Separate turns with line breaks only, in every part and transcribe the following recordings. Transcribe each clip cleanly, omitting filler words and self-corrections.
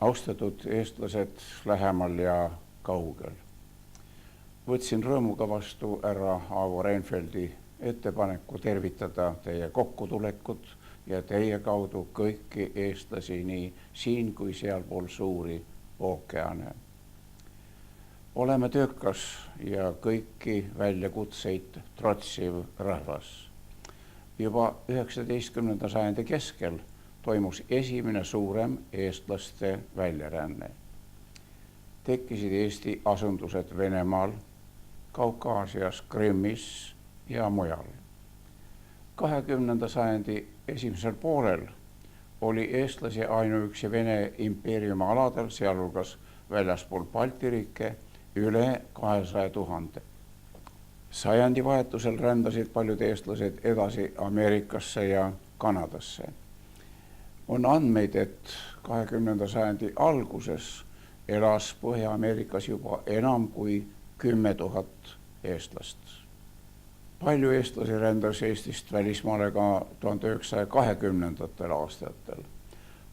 Austatud eestlased lähemal ja kaugel. Võtsin rõõmuga vastu härra Aavo Reinfeldti ettepaneku tervitada teie kokkutulekut ja teie kaudu kõiki eestlasi nii siin kui sealpool suuri ookeane. Oleme töökas ja kõiki väljakutseid trotsiv rahvas. Juba 19. sajandi keskel toimus esimene suurem eestlaste väljaränne. Tekkisid Eesti asundused Venemaal, Kaukaasias, Krimmis ja mujal. 20. sajandi esimesel poolel oli eestlasi ainuüksi Vene impeeriumi aladel, sealhulgas väljaspool Balti riike, üle 200 000. Sajandi vahetusel rändasid paljud eestlased edasi Ameerikasse ja Kanadasse. On andmeid, et 20. sajandi alguses elas Põhja-Ameerikas juba enam kui 10 000 eestlast. Palju eestlasi rändas Eestist välismaale ka 1920. aastatel.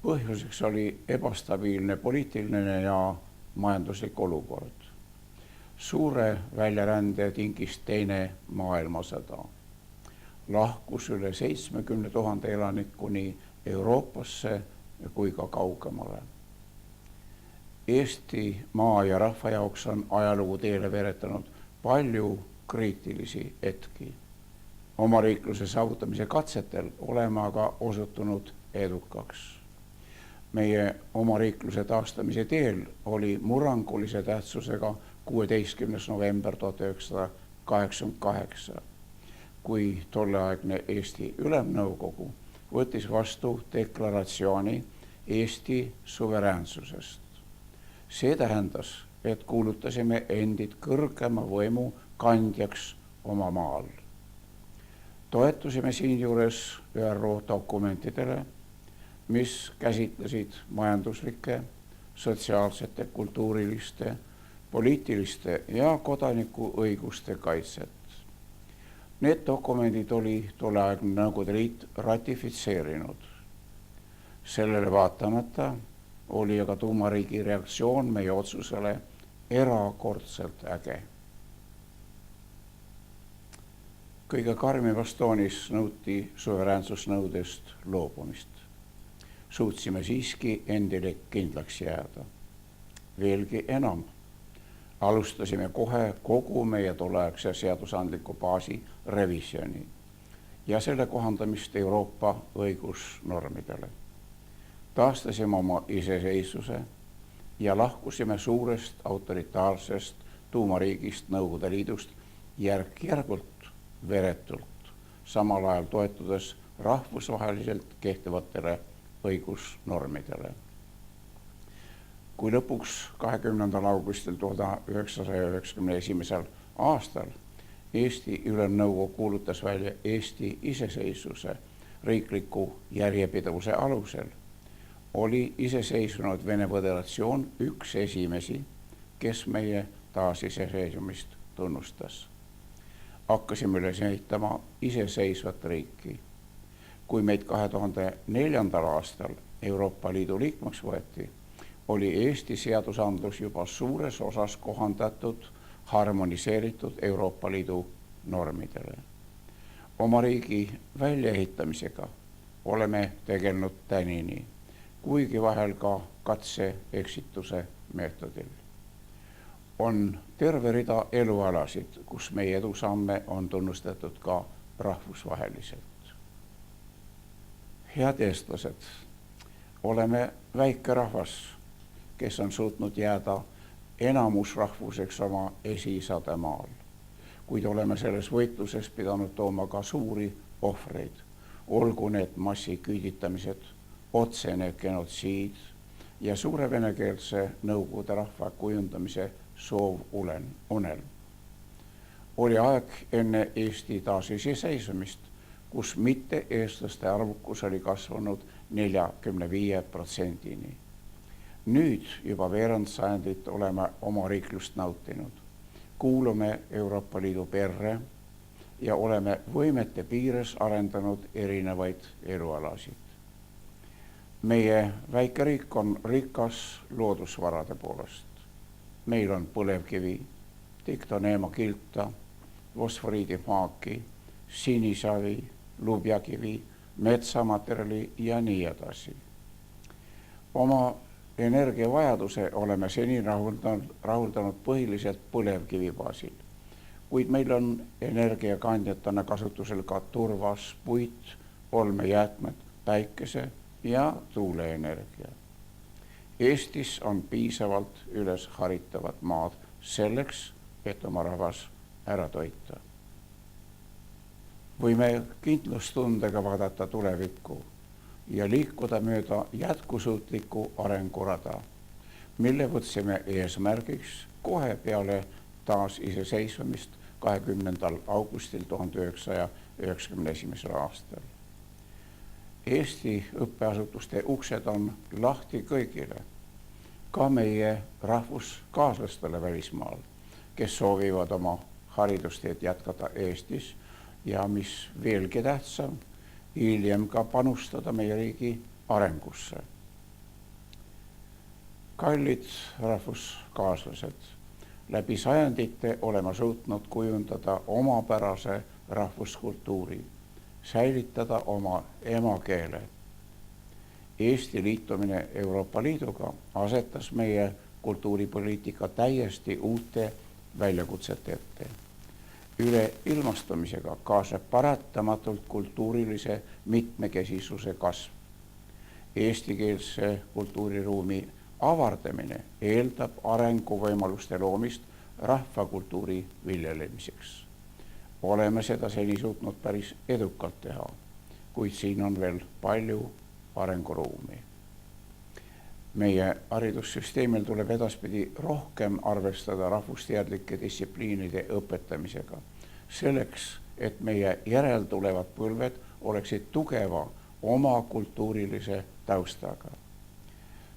Põhjuseks oli ebastabiilne poliitiline ja majanduslik olukord. Suure väljarände tingis Teine maailmasõda. Lahkus üle 70 000 elaniku nii Euroopasse kui ka kaugemale. Eesti maa ja rahva jaoks on ajalugu teele veeretanud palju kriitilisi hetki. Omariikluse saavutamise katsetel oleme aga osutunud edukaks. Meie omariikluse taastamise teel oli murrangulise tähtsusega 16. november 1988, kui tolleaegne Eesti Ülemnõukogu võttis vastu deklaratsiooni Eesti suveräänsusest. See tähendas, et kuulutasime endid kõrgema võimu kandjaks oma maal. Toetusime siinjuures ÜRO dokumentidele, mis käsitlesid majanduslike, sotsiaalsete, kultuuriliste, poliitiliste ja kodanikuõiguste kaitset. Need dokumendid oli tolleaegne Nõukogude Liit ratifitseerinud. Sellele vaatamata oli aga tuumariigi reaktsioon meie otsusele erakordselt äge. Kõige karmivas toonis nõuti suveräänsusnõudest loobumist. Suutsime siiski endile kindlaks jääda. Veelgi enam, alustasime kohe kogu meie tolleaegse seadusandliku baasi revisjoni ja selle kohandamist Euroopa õigusnormidele. Taastasime oma iseseisvuse ja lahkusime suurest autoritaarsest tuumariigist Nõukogude Liidust järk-järgult veretult, samal ajal toetudes rahvusvaheliselt kehtivatele õigusnormidele. Kui lõpuks 20. augustil 1991. aastal Eesti Ülemnõukogu kuulutas välja Eesti iseseisvuse riikliku järjepidevuse alusel, oli iseseisvunud Vene Föderatsioon üks esimesi, kes meie taasiseseisvumist tunnustas. Hakkasime üles ehitama iseseisvat riiki. Kui meid 2004. aastal Euroopa Liidu liikmeks võeti, oli Eesti seadusandlus juba suures osas kohandatud, harmoniseeritud Euroopa Liidu normidele. Oma riigi väljaehitamisega oleme tegelenud tänini, kuigi vahel ka katse-eksituse meetodil. On terve rida elualasid, kus meie edusamme on tunnustatud ka rahvusvaheliselt. Head eestlased, oleme väike rahvas, kes on suutnud jääda enamusrahvuseks oma esiisade maal, kuid oleme selles võitluses pidanud tooma ka suuri ohvreid, olgu need massiküüditamised, otsene genotsiid ja suure venekeelse Nõukogude rahva kujundamise soov unelm. Oli aeg enne Eesti taasiseseisvumist, kus mitte eestlaste arvukus oli kasvanud 45%-ni. Nüüd juba veerand sajandit oleme oma riiklust nautinud. Kuulume Euroopa Liidu perre ja oleme võimete piires arendanud erinevaid elualasid. Meie väike riik on rikas loodusvarade poolest. Meil on põlevkivi, tiktoneema kilta, fosforiidimaaki, sinisavi, lubjakivi, metsamaterjali ja nii edasi. Oma energiavajaduse oleme seni rahuldanud põhiliselt põlevkivi baasil, kuid meil on energiakandjatena kasutusel ka turvas, puit, olmejäätmed, päikese ja tuuleenergia. Eestis on piisavalt üles haritavat maad selleks, et oma rahvas ära toita. Võime kindlustundega vaadata tulevikku ja liikuda mööda jätkusuutliku arengurada, mille võtsime eesmärgiks kohe peale taasiseseisvumist 20. augustil 1991. aastal. Eesti õppeasutuste uksed on lahti kõigile, ka meie rahvuskaaslastele välismaal, kes soovivad oma haridusteed jätkata Eestis ja mis veelgi tähtsam, hiljem ka panustada meie riigi arengusse. Kallid rahvuskaaslased, läbi sajandite oleme suutnud kujundada omapärase rahvuskultuuri, säilitada oma emakeele. Eesti liitumine Euroopa Liiduga asetas meie kultuuripoliitika täiesti uute väljakutsete ette. Üleilmastumisega kaasneb paratamatult kultuurilise mitmekesisuse kasv. Eestikeelse kultuuriruumi avardamine eeldab arenguvõimaluste loomist rahvakultuuri viljelemiseks. Oleme seda seni suutnud päris edukalt teha, kuid siin on veel palju arenguruumi. Meie haridussüsteemil tuleb edaspidi rohkem arvestada rahvusteadlike distsipliinide õpetamisega, selleks, et meie järeltulevad põlved oleksid tugeva oma kultuurilise taustaga.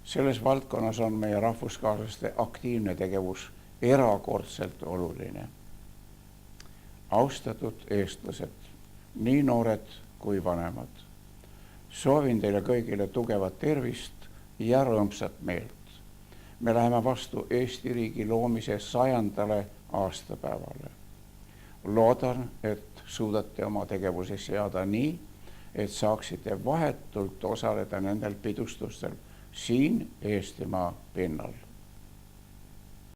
Selles valdkonnas on meie rahvuskaaslaste aktiivne tegevus erakordselt oluline. Austatud eestlased, nii noored kui vanemad, soovin teile kõigile tugevat tervist ja rõõmsat meelt. Me läheme vastu Eesti riigi loomise 100. aastapäevale. Loodan, et suudate oma tegevuse seada nii, et saaksite vahetult osaleda nendel pidustustel siin Eestimaa pinnal.